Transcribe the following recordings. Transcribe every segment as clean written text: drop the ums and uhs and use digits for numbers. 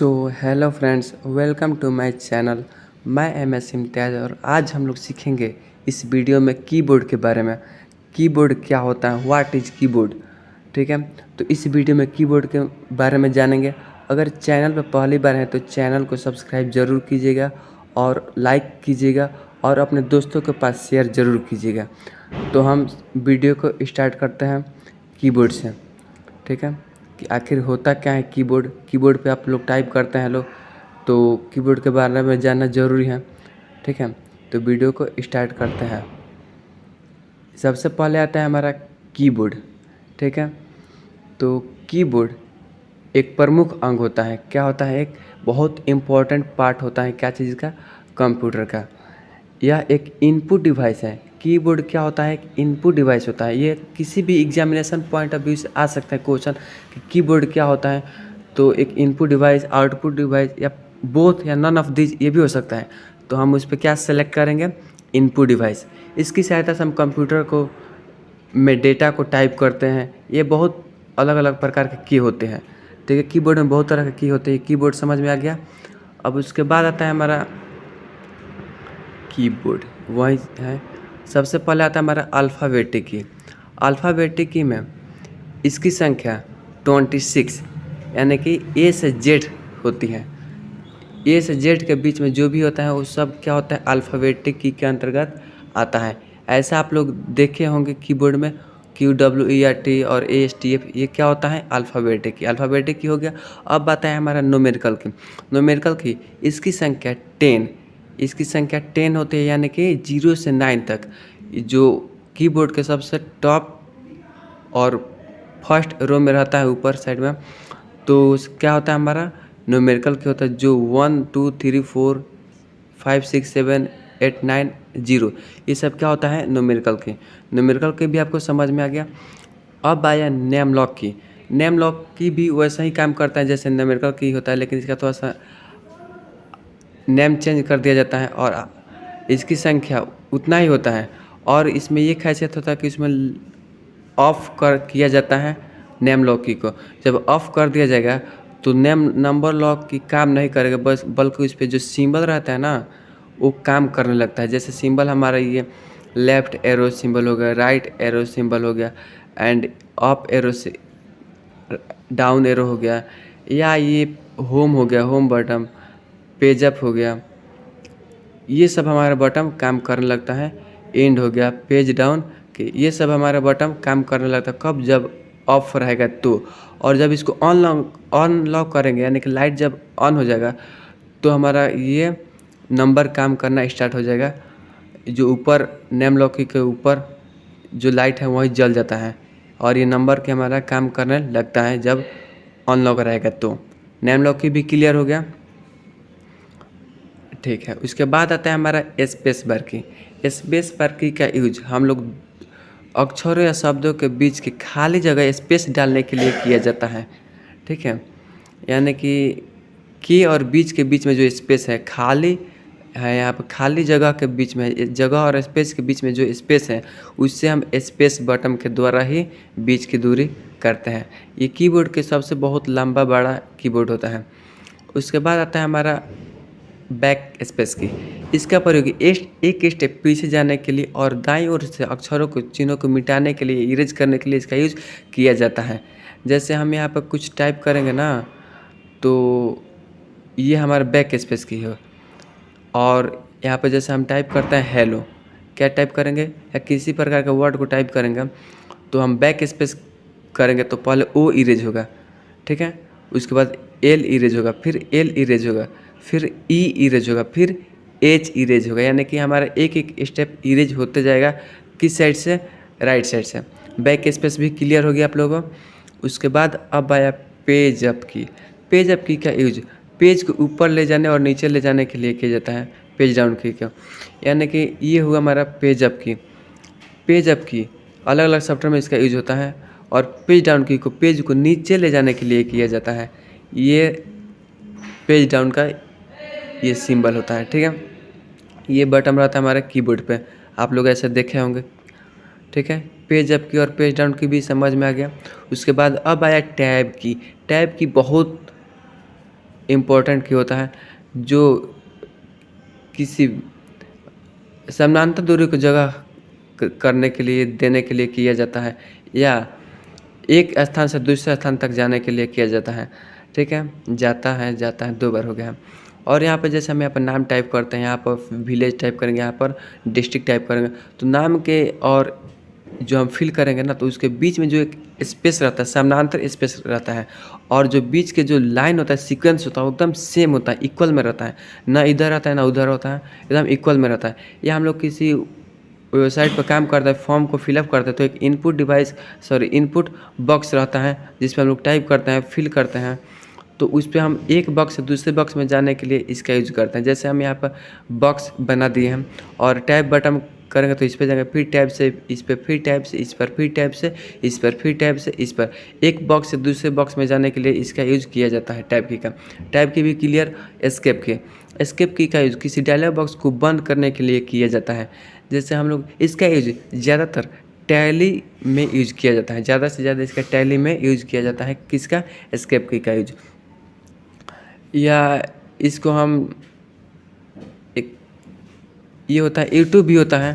So hello friends, welcome to my channel. मैं MS Imtiaz और आज हम लोग सीखेंगे इस वीडियो में कीबोर्ड के बारे में। कीबोर्ड क्या होता है, व्हाट इज़ कीबोर्ड। ठीक है, तो इस वीडियो में कीबोर्ड के बारे में जानेंगे। अगर चैनल पर पहली बार है तो चैनल को सब्सक्राइब ज़रूर कीजिएगा और लाइक कीजिएगा और अपने दोस्तों के पास शेयर ज़रूर कीजिएगा। तो हम वीडियो को स्टार्ट करते हैं कीबोर्ड से। ठीक है, कि आखिर होता क्या है कीबोर्ड। कीबोर्ड पे आप लोग टाइप करते हैं लोग, तो कीबोर्ड के बारे में जानना ज़रूरी है। ठीक है, तो वीडियो को स्टार्ट करते हैं। सबसे पहले आता है हमारा कीबोर्ड। ठीक है, तो कीबोर्ड एक प्रमुख अंग होता है। क्या होता है, एक बहुत इम्पोर्टेंट पार्ट होता है। क्या चीज़ का? कंप्यूटर का। यह एक इनपुट डिवाइस है। कीबोर्ड क्या होता है? एक इनपुट डिवाइस होता है। ये किसी भी एग्जामिनेशन पॉइंट ऑफ व्यू से आ सकता है क्वेश्चन कि कीबोर्ड क्या होता है। तो एक इनपुट डिवाइस, आउटपुट डिवाइस या बोथ या नन ऑफ दिस ये भी हो सकता है। तो हम उस पर क्या सेलेक्ट करेंगे? Input device. इसकी सहायता से हम कंप्यूटर को में डेटा को टाइप करते हैं। ये बहुत अलग अलग प्रकार के की होते हैं। ठीक है, कीबोर्ड में बहुत तरह के की होते हैं। कीबोर्ड समझ में आ गया। अब उसके बाद आता है हमारा कीबोर्ड, वही है। सबसे पहले आता है हमारा अल्फ़ाबेटिक की। अल्फ़ाबेटिक की में इसकी संख्या 26 यानी कि A से Z होती है। A से Z के बीच में जो भी होता है वो सब क्या होता है? अल्फ़ाबेटिक की के अंतर्गत आता है। ऐसा आप लोग देखे होंगे कीबोर्ड में QWERT और ASTF, ये क्या होता है? अल्फ़ाबेटिक की। अल्फ़ाबेटिक की हो गया। अब आता है हमारा न्यूमेरिकल की। न्यूमेरिकल की इसकी संख्या 10, इसकी संख्या 10 होती है, यानी कि 0 से 9 तक। जो कीबोर्ड के सबसे टॉप और फर्स्ट रो में रहता है, ऊपर साइड में, तो क्या होता है हमारा? न्यूमेरिकल क्या होता है? जो 1 2 3 4 5 6 7 8 9 0, ये सब क्या होता है? न्यूमेरिकल की। न्यूमेरिकल की भी आपको समझ में आ गया। अब आया नेम लॉक की। नेम लॉक की भी वैसा ही काम करता है जैसे न्यूमेरिकल की होता है, लेकिन इसका थोड़ा सा नेम चेंज कर दिया जाता है और इसकी संख्या उतना ही होता है। और इसमें ये खासियत होता है कि इसमें ऑफ कर किया जाता है नेम लॉक की को। जब ऑफ कर दिया जाएगा तो नेम नंबर लॉक की काम नहीं करेगा, बस बल्कि उस पर जो सिंबल रहता है ना वो काम करने लगता है। जैसे सिंबल हमारा ये लेफ़्ट एरो सिंबल हो गया, राइट एरो सिंबल हो गया, एंड अप एरो से डाउन एरो हो गया, या ये होम हो गया, होम बटन, पेज अप हो गया, ये सब हमारा बटन काम करने लगता है। एंड हो गया, पेज डाउन, कि ये सब हमारा बटन काम करने लगता है कब? जब ऑफ रहेगा तो। और जब इसको ऑन लॉक करेंगे, यानी कि लाइट जब ऑन हो जाएगा तो हमारा ये नंबर काम करना स्टार्ट हो जाएगा। जो ऊपर नेम लॉक के ऊपर जो लाइट है वही जल जाता है और ये नंबर के हमारा काम करने लगता है जब ऑन लॉक रहेगा तो। नेम लॉक की भी क्लियर हो गया। ठीक है, उसके बाद आता है हमारा स्पेस बार की। स्पेस बार की का यूज हम लोग अक्षरों या शब्दों के बीच की खाली जगह स्पेस डालने के लिए किया जाता है। ठीक है, यानी कि की और बीच के बीच में जो स्पेस है खाली है, यहाँ पर खाली जगह के बीच में, जगह और स्पेस के बीच में जो स्पेस है उससे हम स्पेस बटन के द्वारा ही बीच की दूरी करते हैं। ये कीबोर्ड के सबसे बहुत लंबा बड़ा कीबोर्ड होता है। उसके बाद आता है हमारा बैक स्पेस की। इसका प्रयोग एक स्टेप पीछे जाने के लिए और दाईं ओर से अक्षरों को, चिन्हों को मिटाने के लिए, इरेज करने के लिए इसका यूज किया जाता है। जैसे हम यहाँ पर कुछ टाइप करेंगे ना तो ये हमारा बैक स्पेस की है। और यहाँ पर जैसे हम टाइप करते हैं हेलो, क्या टाइप करेंगे या किसी प्रकार का वर्ड को टाइप करेंगे तो हम बैक स्पेस करेंगे तो पहले ओ इरेज होगा। ठीक है, उसके बाद एल इरेज होगा, फिर एल इरेज होगा, फिर ई इरेज होगा, फिर एच इरेज होगा, यानी कि हमारा एक एक स्टेप इरेज होते जाएगा। किस साइड से? राइट साइड से। बैक स्पेस भी क्लियर हो गया आप लोगों को। उसके बाद अब आया पेज अप की। पेज अप की का यूज पेज को ऊपर ले जाने और नीचे ले जाने के लिए किया जाता है। पेज डाउन की का, यानी कि ये हुआ हमारा पेज अप की। पेज अप की अलग अलग सॉफ्टवेयर में इसका यूज होता है। और पेज डाउन की को पेज को नीचे ले जाने के लिए किया जाता है। ये पेज डाउन का ये सिंबल होता है। ठीक है, ये बटन रहता है हमारे कीबोर्ड पे, आप लोग ऐसे देखे होंगे। ठीक है, पेज अप की और पेज डाउन की भी समझ में आ गया। उसके बाद अब आया टैब की। टैब की बहुत इम्पोर्टेंट की होता है जो किसी समानांतर दूरी को जगह करने के लिए देने के लिए किया जाता है या एक स्थान से दूसरे स्थान तक जाने के लिए किया जाता है। ठीक है, जाता है 2 बार हो गया। और यहाँ पर जैसे हम यहाँ पर नाम टाइप करते हैं, यहाँ पर विलेज टाइप करेंगे, यहाँ पर डिस्ट्रिक्ट टाइप करेंगे, तो नाम के और जो हम फिल करेंगे ना, तो उसके बीच में जो एक स्पेस रहता है, समानांतर स्पेस रहता है, और जो बीच के जो लाइन होता है, सीक्वेंस होता है, वो एकदम सेम होता है, इक्वल में रहता है, ना इधर रहता है ना उधर होता है, एकदम इक्वल में रहता है। या हम लोग किसी वेबसाइट पर काम करते हैं, फॉर्म को फिलअप करते हैं, तो एक इनपुट बॉक्स रहता है जिसमें हम लोग टाइप करते हैं, फिल करते हैं, तो उस पर हम एक बॉक्स से दूसरे बॉक्स में जाने के लिए इसका यूज करते हैं। जैसे हम यहाँ पर बॉक्स बना दिए हैं और टैब बटन करेंगे तो इस पर जाएंगे, फिर टैब से इस पर, फिर टैब से इस पर, फिर टैब से इस पर, फिर टैब से इस पर, एक बॉक्स से दूसरे बॉक्स में जाने के लिए इसका यूज किया जाता है टैब की का। टैब की भी क्लियर। एस्केप की का यूज किसी डायलॉग बॉक्स को बंद करने के लिए किया जाता है। जैसे हम लोग इसका यूज ज़्यादातर टैली में यूज किया जाता है, ज़्यादा से ज़्यादा इसका टैली में यूज किया जाता है। किसका? एस्केप की का यूज। या इसको हम एक ये होता है यूट्यूब भी होता है।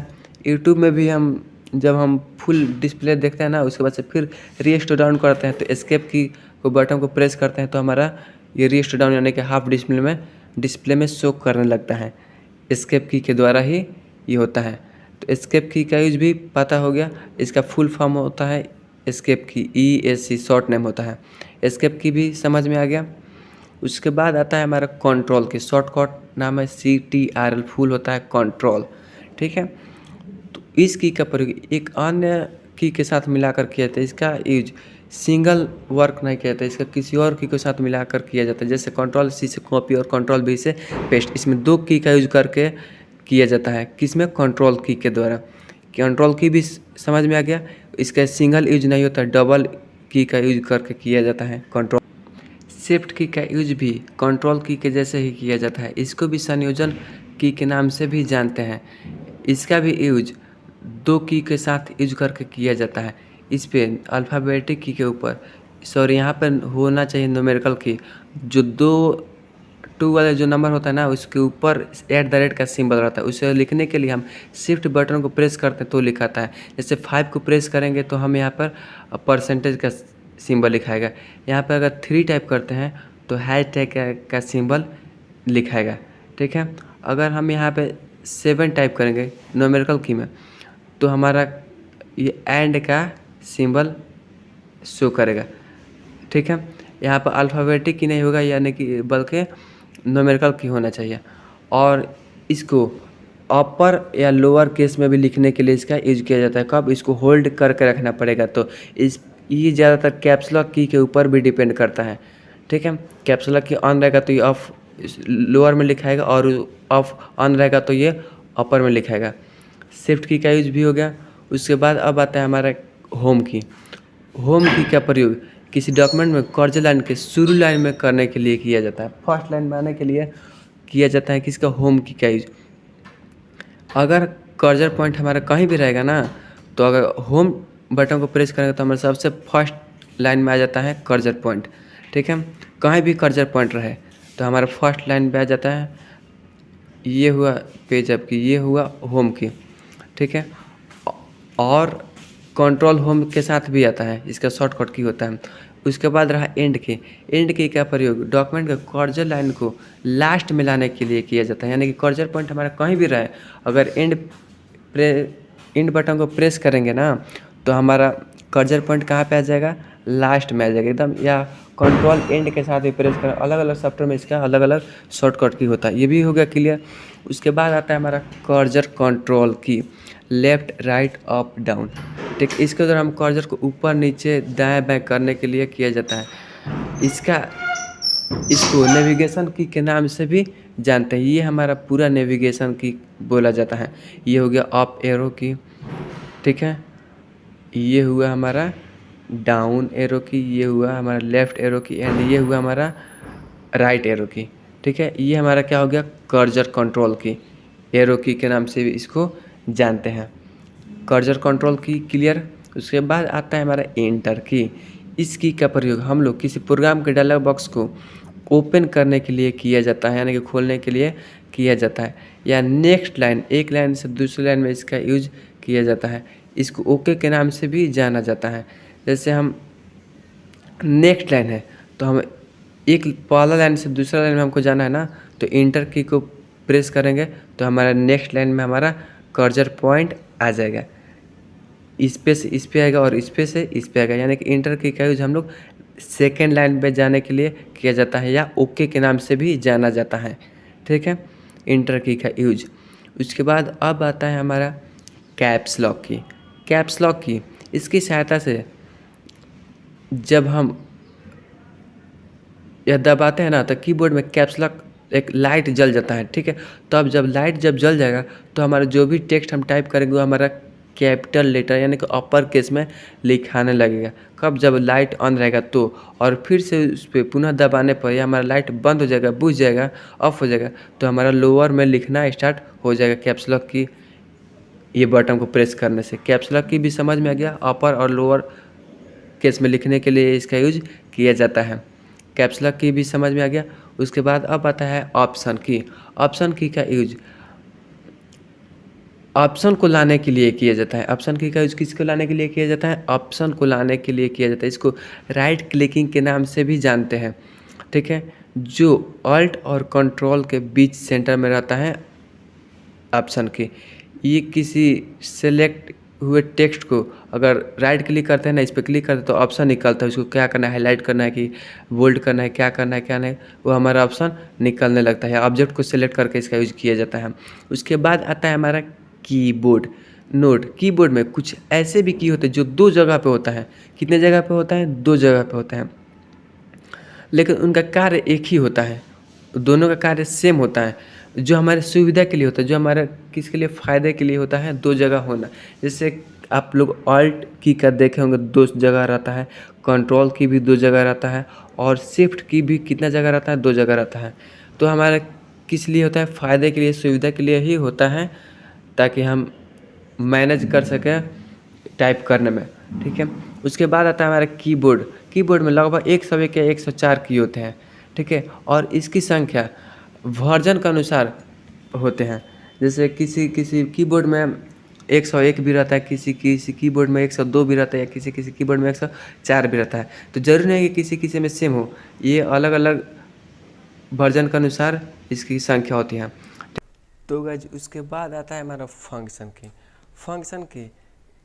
यूट्यूब में भी हम जब हम फुल डिस्प्ले देखते हैं ना, उसके बाद से फिर रीस्टोर डाउन करते हैं, तो एस्केप की को बटन को प्रेस करते हैं तो हमारा ये रीस्टोर डाउन यानी कि हाफ डिस्प्ले में शो करने लगता है। एस्केप की के द्वारा ही ये होता है। तो एस्केप की का यूज भी पता हो गया। इसका फुल फॉर्म होता है एस्केप की, ESC शॉर्ट नेम होता है। एस्केप की भी समझ में आ गया। उसके बाद आता है हमारा कंट्रोल की, शॉर्टकट नाम है CTRL, फुल होता है कंट्रोल। ठीक है, तो इस की का प्रयोग एक अन्य की के साथ मिलाकर किया जाता है। इसका यूज सिंगल वर्क नहीं किया जाता है, इसका किसी और की के साथ मिलाकर किया जाता है। जैसे Ctrl+C से कॉपी और Ctrl+V से पेस्ट, इसमें 2 की का यूज करके किया जाता है। किसमें? कंट्रोल की के द्वारा। कंट्रोल की भी समझ में आ गया। इसका सिंगल यूज नहीं होता, डबल की का यूज करके किया जाता है कंट्रोल। शिफ्ट की का यूज भी कंट्रोल की के जैसे ही किया जाता है। इसको भी संयोजन की के नाम से भी जानते हैं। इसका भी यूज 2 की के साथ यूज करके किया जाता है। इस पे अल्फ़ाबेटिक की के ऊपर, सॉरी यहाँ पर होना चाहिए न्यूमेरिकल की, जो 2 वाले जो नंबर होता है ना, उसके ऊपर @ का सिंबल रहता है। उसे लिखने के लिए हम शिफ्ट बटन को प्रेस करते हैं तो लिखाता है। जैसे 5 को प्रेस करेंगे तो हम यहाँ पर परसेंटेज का सिंबल लिखाएगा। यहाँ पर अगर 3 टाइप करते हैं तो हैशटैग का सिंबल लिखाएगा। ठीक है, अगर हम यहाँ पे 7 टाइप करेंगे न्यूमेरिकल की में तो हमारा ये एंड का सिंबल शो करेगा। ठीक है, यहाँ पर अल्फ़ाबेटिक की नहीं होगा, यानी कि बल्कि न्यूमेरिकल की होना चाहिए। और इसको अपर या लोअर केस में भी लिखने के लिए इसका यूज किया जाता है। कब? इसको होल्ड करके रखना पड़ेगा, तो ये ज़्यादातर कैप्स लॉक की के ऊपर भी डिपेंड करता है। ठीक है, कैप्स लॉक की ऑन रहेगा तो ये ऑफ लोअर में लिखाएगा और ऑफ ऑन रहेगा तो ये अपर में लिखाएगा। शिफ्ट की का यूज भी हो गया। उसके बाद अब आता है हमारा होम की। होम की का प्रयोग किसी डॉक्यूमेंट में कर्सर लाइन के शुरू लाइन में करने के लिए किया जाता है। फर्स्ट लाइन में आने के लिए किया जाता है किसका? होम की का यूज। अगर कर्सर पॉइंट हमारा कहीं भी रहेगा ना, तो अगर होम बटन को प्रेस करेंगे तो हमारे सबसे फर्स्ट लाइन में आ जाता है कर्सर पॉइंट। ठीक है, कहीं भी कर्सर पॉइंट रहे तो हमारा फर्स्ट लाइन पे आ जाता है। ये हुआ पेज अप की, ये हुआ होम की। ठीक है, और कंट्रोल होम के साथ भी आता है, इसका शॉर्टकट की होता है। उसके बाद रहा एंड की। एंड की का प्रयोग डॉक्यूमेंट के कर्सर लाइन को लास्ट में लाने के लिए किया जाता है, यानी कि कर्सर पॉइंट हमारा कहीं भी रहे, अगर एंड बटन को प्रेस करेंगे ना तो हमारा कर्सर पॉइंट कहाँ पे आ जाएगा? लास्ट में आ जाएगा एकदम। या कंट्रोल एंड के साथ भी प्रेस करें, अलग अलग सॉफ्टवेयर में इसका अलग अलग शॉर्टकट की होता है। ये भी हो गया क्लियर। उसके बाद आता है हमारा कर्सर कंट्रोल की, लेफ्ट राइट अप डाउन। ठीक, इसके द्वारा हम कर्सर को ऊपर नीचे दाएं बाएं करने के लिए किया जाता है। इसको नेविगेशन की के नाम से भी जानते हैं। ये हमारा पूरा नेविगेशन की बोला जाता है। ये हो गया अप एरो की। ठीक है, ये हुआ हमारा डाउन एरो की, ये हुआ हमारा लेफ़्ट एरो की, एंड ये हुआ हमारा राइट एरो की। ठीक है, ये हमारा क्या हो गया? कर्सर कंट्रोल की, एरो की के नाम से भी इसको जानते हैं। कर्सर कंट्रोल की क्लियर। उसके बाद आता है हमारा एंटर की। इस की का प्रयोग हम लोग किसी प्रोग्राम के डायलॉग बॉक्स को ओपन करने के लिए किया जाता है, यानी कि खोलने के लिए किया जाता है। या नेक्स्ट लाइन, एक लाइन से दूसरी लाइन में इसका यूज किया जाता है। इसको ओके के नाम से भी जाना जाता है। जैसे हम नेक्स्ट लाइन है तो हम एक पहला लाइन से दूसरा लाइन में हमको जाना है ना, तो इंटर की को प्रेस करेंगे तो हमारा नेक्स्ट लाइन में हमारा कर्सर पॉइंट आ जाएगा। इस पे से इस पे आएगा और इस पे से इस पे आएगा, यानी कि इंटर की का यूज हम लोग सेकेंड लाइन पे जाने के लिए किया जाता है, या ओके के नाम से भी जाना जाता है। ठीक है, इंटर की का यूज। उसके बाद अब आता है हमारा कैप्स लॉक की। कैप्स लॉक की इसकी सहायता से जब हम यह दबाते हैं ना तो कीबोर्ड में कैप्स लॉक एक लाइट जल जाता है। ठीक है, तो अब जब लाइट जब जल जाएगा तो हमारा जो भी टेक्स्ट हम टाइप करेंगे वो हमारा कैपिटल लेटर यानी कि अपर केस में लिखाने लगेगा। कब? जब लाइट ऑन रहेगा तो। और फिर से उस पर पुनः दबाने पर यह हमारा लाइट बंद हो जाएगा, बुझ जाएगा, ऑफ हो जाएगा, तो हमारा लोअर में लिखना स्टार्ट हो जाएगा कैप्स लॉक की ये बटन को प्रेस करने से। कैप्स लॉक की भी समझ में आ गया, अपर और लोअर केस में लिखने के लिए इसका यूज किया जाता है। कैप्स लॉक की भी समझ में आ गया। उसके बाद अब आता है ऑप्शन की। ऑप्शन की का यूज ऑप्शन को लाने के लिए किया जाता है। ऑप्शन की का यूज किसको लाने के लिए किया जाता है? ऑप्शन को लाने के लिए किया जाता है। इसको राइट क्लिकिंग के नाम से भी जानते हैं। ठीक है, जो ऑल्ट और कंट्रोल के बीच सेंटर में रहता है ऑप्शन की। ये किसी सेलेक्ट हुए टेक्स्ट को अगर राइट क्लिक करते हैं ना, इस पर क्लिक करते हैं तो ऑप्शन निकलता है। उसको क्या करना है, हाईलाइट करना है कि बोल्ड करना है, क्या करना है क्या नहीं, वो हमारा ऑप्शन निकलने लगता है। ऑब्जेक्ट को सिलेक्ट करके इसका यूज किया जाता है। उसके बाद आता है हमारा कीबोर्ड। नोट, कीबोर्ड में कुछ ऐसे भी की होते हैं जो दो जगह पे होता है। कितने जगह पे होता है? दो जगह पे होता है, लेकिन उनका कार्य एक ही होता है। दोनों का कार्य सेम होता है। जो हमारे सुविधा के लिए होता है, जो हमारा किसके लिए फ़ायदे के लिए होता है, दो जगह होना। जैसे आप लोग ऑल्ट की का देखे होंगे, दो जगह रहता है। कंट्रोल की भी दो जगह रहता है, और शिफ्ट की भी कितना जगह रहता है? दो जगह रहता है। तो हमारा किस लिए होता है? फ़ायदे के लिए, सुविधा के लिए ही होता है, ताकि हम मैनेज कर सकें टाइप करने में। ठीक है, उसके बाद आता है हमारा कीबोर्ड। कीबोर्ड में लगभग 101 या 104 की होते हैं। ठीक है, और इसकी संख्या वर्जन के अनुसार होते हैं। जैसे किसी किसी कीबोर्ड में 101 भी रहता है, किसी किसी कीबोर्ड में 102 भी रहता है, या किसी किसी कीबोर्ड में 104 भी रहता है। तो जरूरी नहीं है कि किसी किसी में सेम हो, ये अलग अलग वर्जन के अनुसार इसकी संख्या होती है। तो गाइस उसके बाद आता है हमारा फंक्शन की। फंक्शन की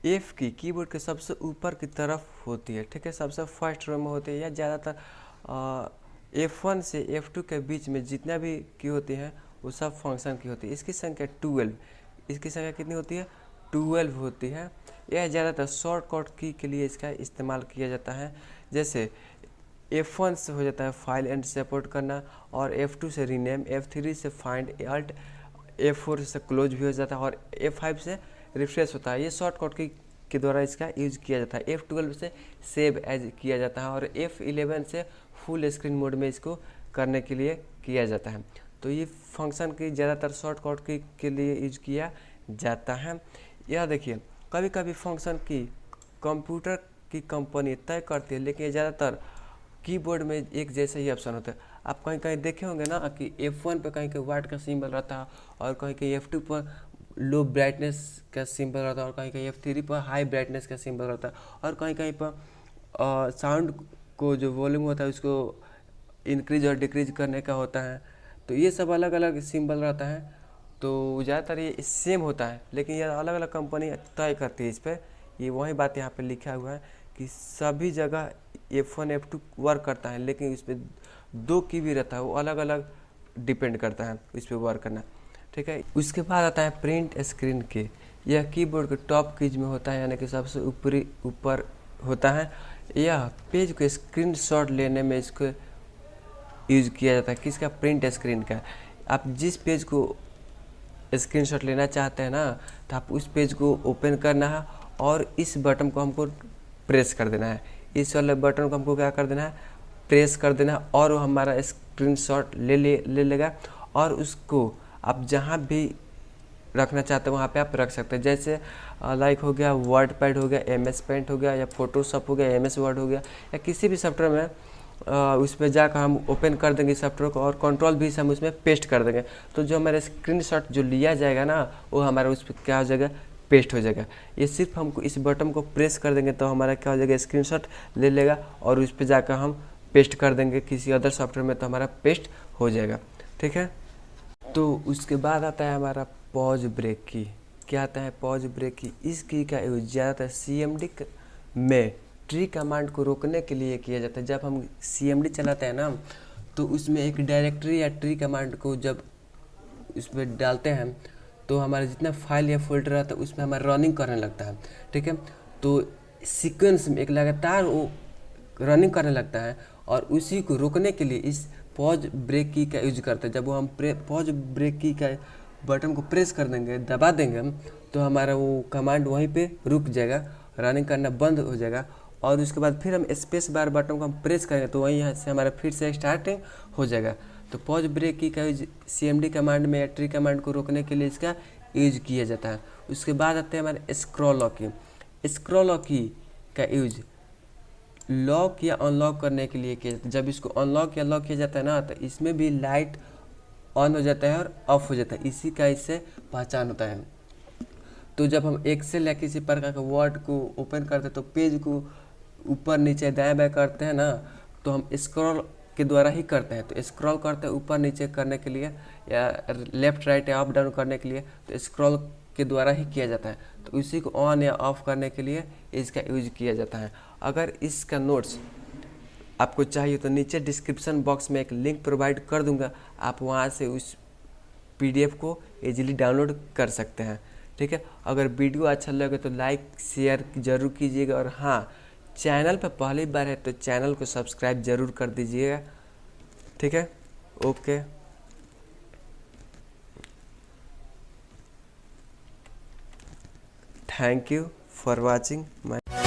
एफ की कीबोर्ड के सबसे ऊपर की तरफ होती है। ठीक है, सबसे फर्स्ट रो में होती है, या ज़्यादातर F1 से F2 के बीच में जितना भी की होती है वो सब फंक्शन की होती है। इसकी संख्या 12, इसकी संख्या कितनी होती है? 12 होती है। यह ज़्यादातर शॉर्टकट की के लिए इसका इस्तेमाल किया जाता है। जैसे F1 से हो जाता है फाइल एंड सपोर्ट करना, और F2 से रीनेम, F3 से फाइंड अल्ट, F4 से क्लोज भी हो जाता है, और F5 से रिफ्रेश होता है। ये शॉर्टकट की के द्वारा इसका यूज किया जाता है। F12 से सेव एज किया जाता है, और F11 से फुल स्क्रीन मोड में इसको करने के लिए किया जाता है। तो ये फंक्शन की ज़्यादातर शॉर्टकट की के लिए यूज किया जाता है। यह देखिए, कभी कभी फंक्शन की कंप्यूटर की कंपनी तय करती है, लेकिन ज़्यादातर कीबोर्ड में एक जैसा ही ऑप्शन होता है। आप कहीं कहीं देखे होंगे ना कि F1 पे कहीं कहीं वाट का सिंबल रहता है, और कहीं कहीं F2 पर लो ब्राइटनेस का सिंबल रहता है, और कहीं कहीं F3 पर हाई ब्राइटनेस का सिंबल रहता है, और कहीं कहीं पर साउंड को जो वॉल्यूम होता है उसको इंक्रीज और डिक्रीज करने का होता है। तो ये सब अलग अलग सिंबल रहता है। तो ज़्यादातर ये सेम होता है, लेकिन ये अलग अलग कंपनी तय करती है इस पर। ये वही बात यहाँ पे लिखा हुआ है कि सभी जगह F1 F2 वर्क करता है, लेकिन इस पर दो की भी रहता है, वो अलग अलग डिपेंड करता है इस पर वर्क करना। ठीक है, उसके बाद आता है प्रिंट स्क्रीन की। यह कीबोर्ड के टॉप कीज में होता है, यानी कि सबसे ऊपर होता है। यह पेज को स्क्रीनशॉट लेने में इसको यूज किया जाता है। किसका? प्रिंट स्क्रीन का। आप जिस पेज को स्क्रीनशॉट लेना चाहते हैं ना, तो आप उस पेज को ओपन करना है, और इस बटन को हमको प्रेस कर देना है। इस वाले बटन को हमको क्या कर देना है? प्रेस कर देना है, और वो हमारा स्क्रीनशॉट ले लेगा, और उसको आप जहाँ भी रखना चाहते हैं वहाँ पे आप रख सकते हैं। जैसे लाइक हो गया वर्ड पैड हो गया, MS पेंट हो गया, या फोटोशॉप हो गया, MS वर्ड हो गया, या किसी भी सॉफ्टवेयर में उस पर जाकर हम ओपन कर देंगे सॉफ्टवेयर को और कंट्रोल भी से हम उसमें पेस्ट कर देंगे। तो जो हमारा स्क्रीनशॉट जो लिया जाएगा ना वो हमारा उस पर क्या हो जाएगा, पेस्ट हो जाएगा। ये सिर्फ हमको इस बटन को प्रेस कर देंगे तो हमारा क्या हो जाएगा, स्क्रीनशॉट ले लेगा और उस पर जाकर हम पेस्ट कर देंगे किसी अदर सॉफ्टवेयर में तो हमारा पेस्ट हो जाएगा। ठीक है, तो उसके बाद आता है हमारा पॉज ब्रेक की। क्या आता है पॉज ब्रेक की? इस की का यूज ज़्यादातर CMD में ट्री कमांड को रोकने के लिए किया जाता है। जब हम CMD चलाते हैं ना तो उसमें एक डायरेक्टरी या ट्री कमांड को जब उसमें डालते हैं तो हमारा जितना फाइल या फोल्डर रहता है उसमें हमारा रनिंग करने लगता है। ठीक है, तो सीक्वेंस में एक लगातार वो रनिंग करने लगता है और उसी को रोकने के लिए इस पॉज ब्रेक की का यूज करते हैं। जब वो हम पॉज ब्रेक की का बटन को प्रेस कर देंगे, दबा देंगे हम, तो हमारा वो कमांड वहीं पे रुक जाएगा, रनिंग करना बंद हो जाएगा और उसके बाद फिर हम स्पेस बार बटन को हम प्रेस करेंगे तो वहीं से हमारा फिर से स्टार्टिंग हो जाएगा। तो पॉज ब्रेक की का यूज CMD कमांड में या ट्री कमांड को रोकने के लिए इसका यूज किया जाता है। उसके बाद आते हैं हमारे स्क्रॉल लॉक की। स्क्रॉल लॉक की का यूज लॉक या अनलॉक करने के लिए किया जाता है। जब इसको अनलॉक या लॉक किया जाता है ना तो इसमें भी लाइट ऑन हो जाता है और ऑफ हो जाता है, इसी का इससे पहचान होता है। तो जब हम एक्सेल या किसी प्रकार का वर्ड को ओपन करते हैं तो पेज को ऊपर नीचे दाएं बाएं करते हैं ना तो हम स्क्रॉल के द्वारा ही करते हैं। तो स्क्रॉल करते हैं ऊपर नीचे करने के लिए या लेफ्ट राइट या अप डाउन करने के लिए तो स्क्रॉल के द्वारा ही किया जाता है। तो इसी को ऑन या ऑफ करने के लिए इसका यूज किया जाता है। अगर इसका नोट्स आपको चाहिए तो नीचे डिस्क्रिप्शन बॉक्स में एक लिंक प्रोवाइड कर दूंगा, आप वहां से उस PDF को इजीली डाउनलोड कर सकते हैं। ठीक है, अगर वीडियो अच्छा लगे तो लाइक शेयर जरूर कीजिएगा और हाँ, चैनल पर पहली बार है तो चैनल को सब्सक्राइब जरूर कर दीजिएगा। ठीक है, okay, thank you for watching my